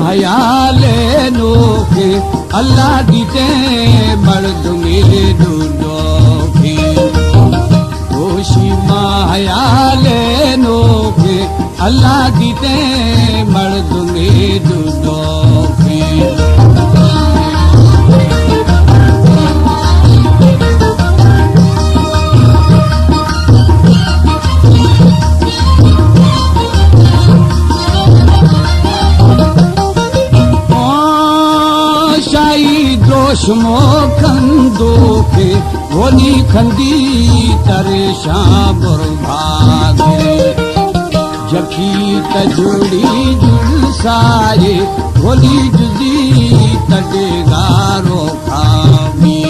हयाले नोखे अल्लाह दीते मर्द मेरे दूनोखे होशी माँ हयाले नोखे अल्लाह दीते मर्द मेरे दूनोखे दोषमो खंदो के होली खंदी तरे शाम भागे जखी तजुड़ी जुड़ सारे होली जुदी तटेगारो खामी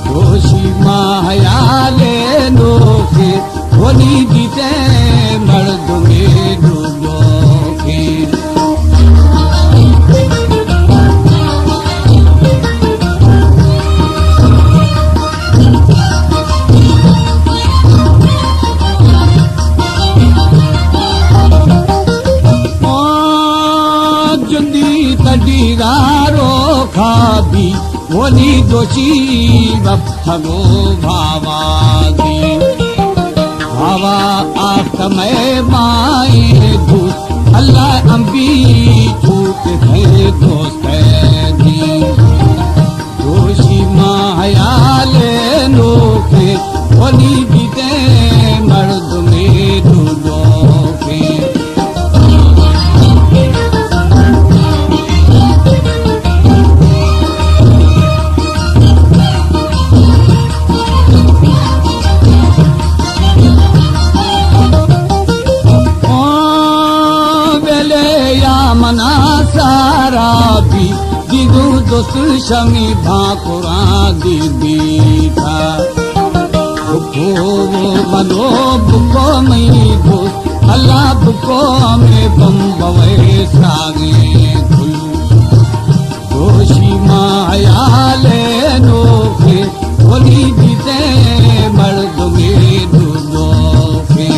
दोषी मायाले नोके होली गीते मर्द में डूबोगे गारो खाबी होली दोषी बप्थगो भावादी भावा आत्मय माए धूत अल्लाह अंबी छूट है दोस्त दी दोषी मायाले नोके होली बीते मर्द में डूबोगे मना सारा भी दिदू दोस्त शमी भाकुरा दीदी था बुको वो मनो बुको मई दोस्त अल्लाह बुको में बम बवे सागे दोषी मायाले नोखे होली बीते मर्द में डूबोगे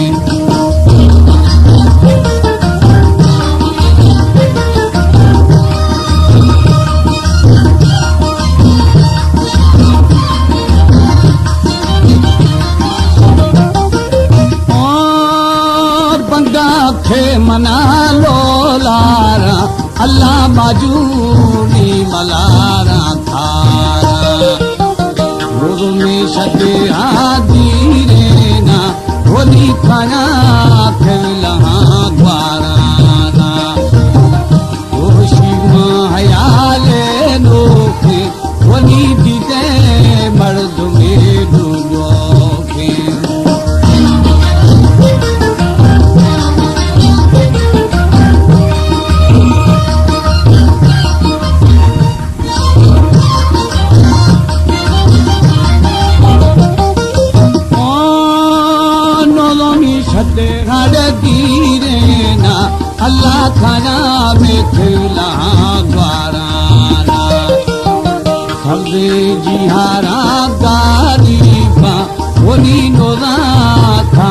मना लो लारा अल्लाह बाजूनी मलारा थारा रोज में सदे आदि रेना होली खाना खेलहा द्वारा दोषी मायाले नोखे होली दीते मर्द में डूबोगे अल्लाह खाना में खिला द्वाराना सब्जे जिहारा गारीबा होली नोरा था